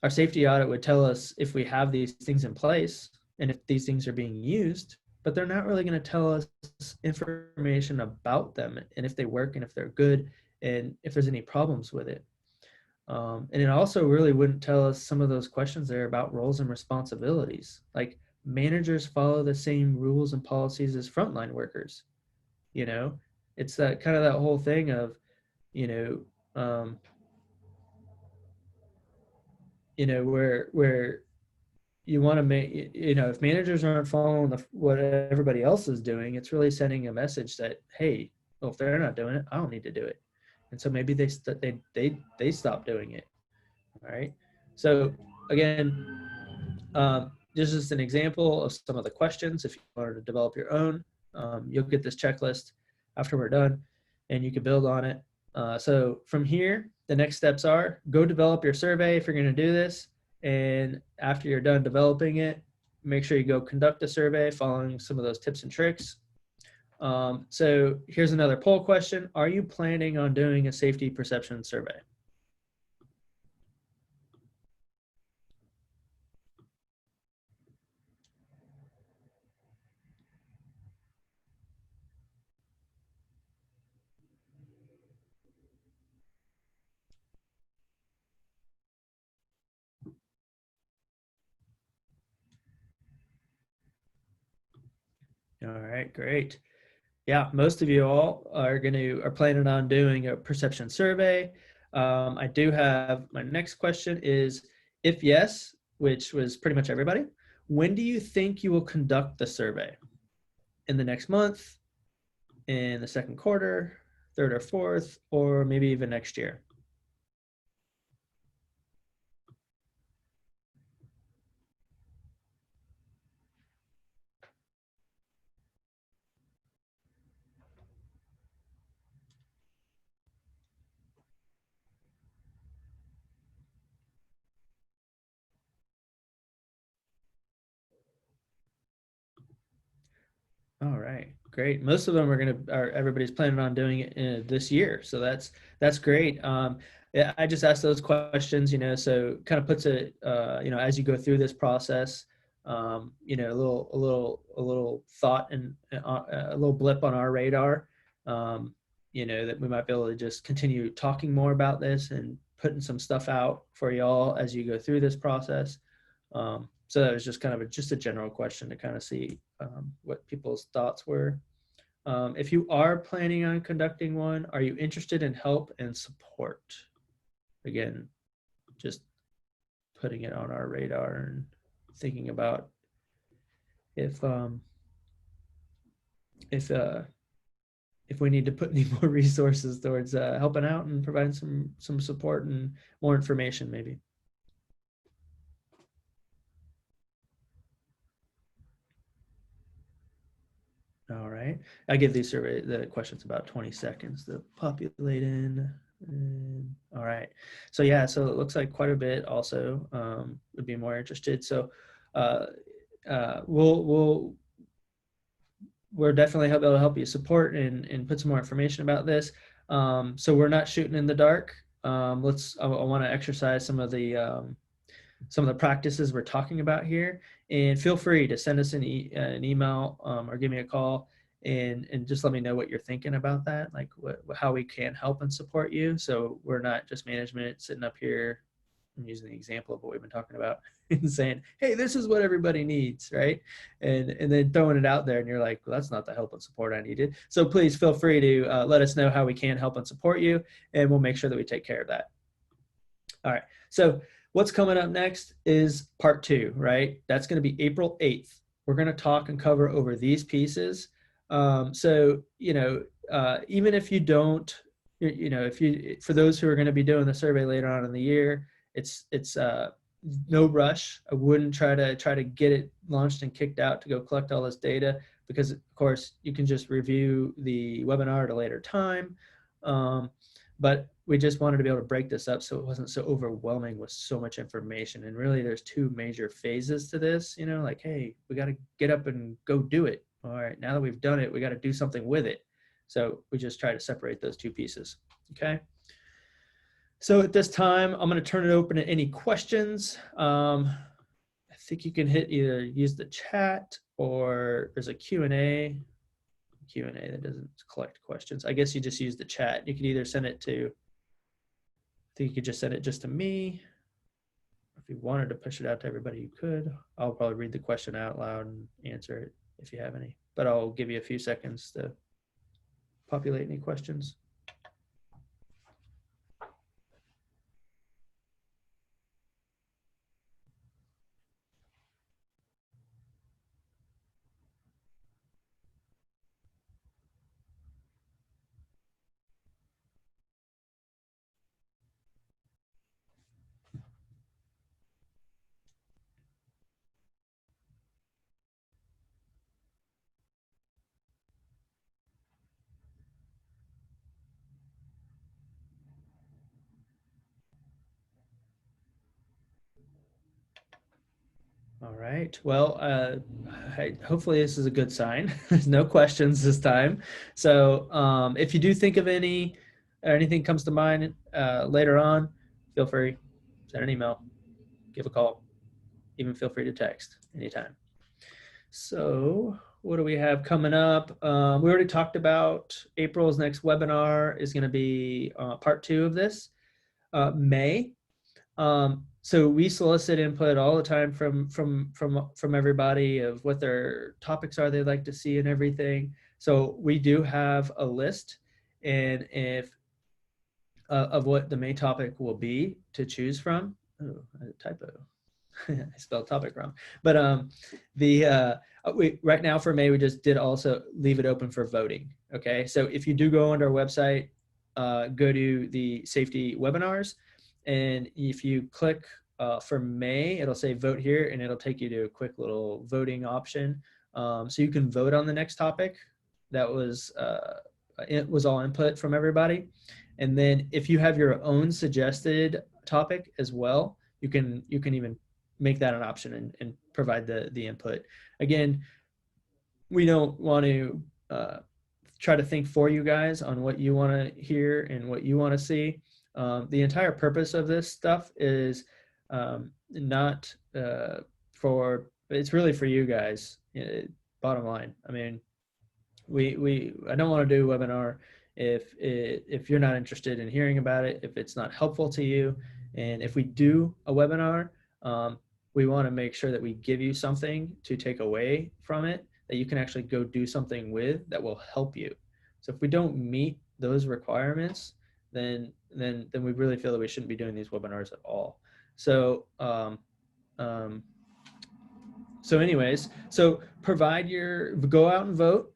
Our safety audit would tell us if we have these things in place and if these things are being used, but they're not really going to tell us information about them and if they work and if they're good and if there's any problems with it. And it also really wouldn't tell us some of those questions there about roles and responsibilities. Like, managers follow the same rules and policies as frontline workers. It's that kind of that whole thing of, you know, um, where you want to make, if managers aren't following what everybody else is doing, it's really sending a message that, hey, well, if they're not doing it, I don't need to do it. And so maybe they stop doing it. All right. So again, this is an example of some of the questions. If you wanted to develop your own, you'll get this checklist after we're done, and you can build on it. So from here, the next steps are go develop your survey if you're going to do this. And after you're done developing it, make sure you go conduct a survey following some of those tips and tricks. So here's another poll question. Are you planning on doing a safety perception survey? All right, great. Yeah, most of you all are planning on doing a perception survey. I do have my next question is, if yes, which was pretty much everybody, when do you think you will conduct the survey? In the next month, in the second quarter, third or fourth, or maybe even next year? All right, great. Most of them everybody's planning on doing it this year, so that's great. Yeah, I just asked those questions, so kind of puts it, as you go through this process, a little thought and a little blip on our radar, that we might be able to just continue talking more about this and putting some stuff out for y'all as you go through this process. So that was just kind of just a general question to kind of see what people's thoughts were. If you are planning on conducting one, are you interested in help and support? Again, just putting it on our radar and thinking about if we need to put any more resources towards helping out and providing some support and more information maybe. All right. I give the questions about 20 seconds to populate in. All right. So yeah, so it looks like quite a bit also would be more interested. So we're definitely able to help you support and put some more information about this. So we're not shooting in the dark. I want to exercise some of the practices we're talking about here, and feel free to send us an email or give me a call and just let me know what you're thinking about that, like how we can help and support you. So we're not just management sitting up here, I'm using the example of what we've been talking about, and saying, hey, this is what everybody needs, right? And then throwing it out there and you're like, well, that's not the help and support I needed. So please feel free to let us know how we can help and support you, and we'll make sure that we take care of that. All right, so what's coming up next is part 2, right? That's going to be April 8th. We're going to talk and cover over these pieces. So, even if you don't, for those who are going to be doing the survey later on in the year, it's no rush. I wouldn't try to get it launched and kicked out to go collect all this data, because of course you can just review the webinar at a later time. but we just wanted to be able to break this up so it wasn't so overwhelming with so much information. And really there's two major phases to this, you know, like, hey, we got to get up and go do it. All right, now that we've done it, we got to do something with it. So we just try to separate those two pieces. Okay. So at this time, I'm going to turn it open to any questions. I think you can hit either use the chat or there's a Q&A that doesn't collect questions. I guess you just use the chat. You could either send it to, I think you could just send it just to me. If you wanted to push it out to everybody, you could. I'll probably read the question out loud and answer it if you have any, but I'll give you a few seconds to populate any questions. All right. Well, hopefully this is a good sign. There's no questions this time. So if you do think of any or anything comes to mind later on, feel free, send an email, give a call, even feel free to text anytime. So what do we have coming up? We already talked about April's next webinar is going to be part 2 of this, May. So we solicit input all the time from everybody of what their topics are they'd like to see and everything. So we do have a list, and if of what the main topic will be to choose from. Oh, a typo. I spelled topic wrong. But right now for May, we just did also leave it open for voting. Okay, so if you do go on our website, go to the safety webinars, and if you click for May, it'll say vote here, and it'll take you to a quick little voting option. So you can vote on the next topic. That was it was all input from everybody. And then if you have your own suggested topic as well, you can even make that an option and provide the input. Again, we don't want to try to think for you guys on what you want to hear and what you want to see. The entire purpose of this stuff is not it's really for you guys. Bottom line, I mean, I don't want to do a webinar if you're not interested in hearing about it, if it's not helpful to you. And if we do a webinar, we want to make sure that we give you something to take away from it that you can actually go do something with that will help you. So if we don't meet those requirements, then we really feel that we shouldn't be doing these webinars at all. So anyways, so go out and vote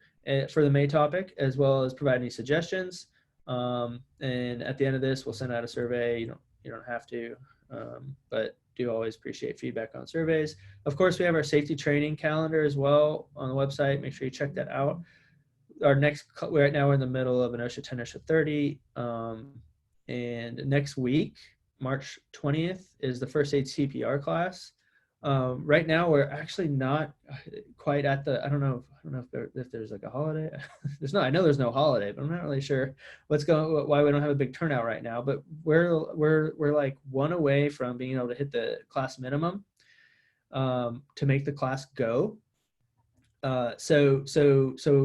for the May topic, as well as provide any suggestions. And at the end of this, we'll send out a survey. You don't have to, but do always appreciate feedback on surveys. Of course, we have our safety training calendar as well on the website. Make sure you check that out. Right now we're in the middle of an OSHA 10, OSHA 30. And next week, March 20th, is the first aid CPR class. Right now we're actually not quite at the, I don't know if there's like a holiday. I know there's no holiday, but I'm not really sure why we don't have a big turnout right now, but we're like one away from being able to hit the class minimum to make the class go. So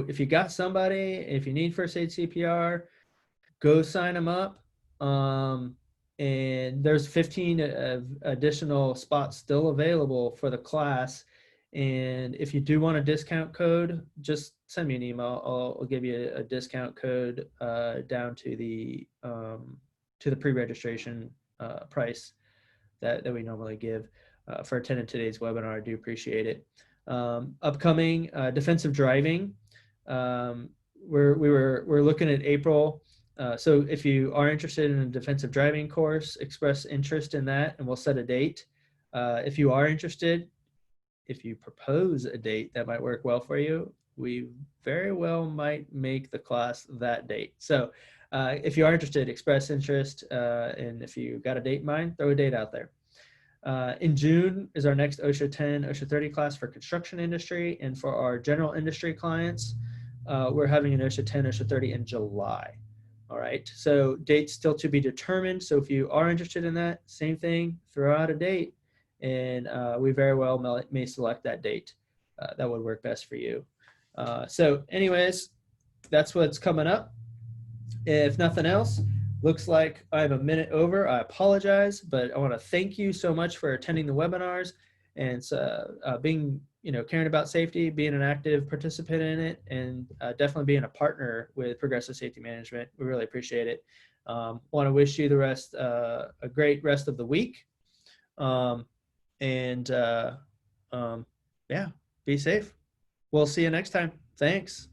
if you got somebody, if you need first aid CPR, go sign them up. And there's 15 additional spots still available for the class. And if you do want a discount code, just send me an email. I'll give you a discount code down to the pre-registration price that we normally give for attending today's webinar. I do appreciate it. Upcoming defensive driving. We're looking at April. So if you are interested in a defensive driving course, express interest in that, and we'll set a date. If you are interested, if you propose a date that might work well for you, we very well might make the class that date. So If you are interested, express interest. And if you got a date in mind, throw a date out there. In June is our next OSHA 10, OSHA 30 class for construction industry. And for our general industry clients, we're having an OSHA 10, OSHA 30 in July. All right, so dates still to be determined. So if you are interested in that, same thing, throw out a date, and we very well may select that date. That would work best for you. So anyways, that's what's coming up. If nothing else, looks like I'm a minute over. I apologize, but I want to thank you so much for attending the webinars and being, caring about safety, being an active participant in it, and definitely being a partner with Progressive Safety Management. We really appreciate it. Want to wish you the rest, a great rest of the week. Yeah, be safe. We'll see you next time. Thanks.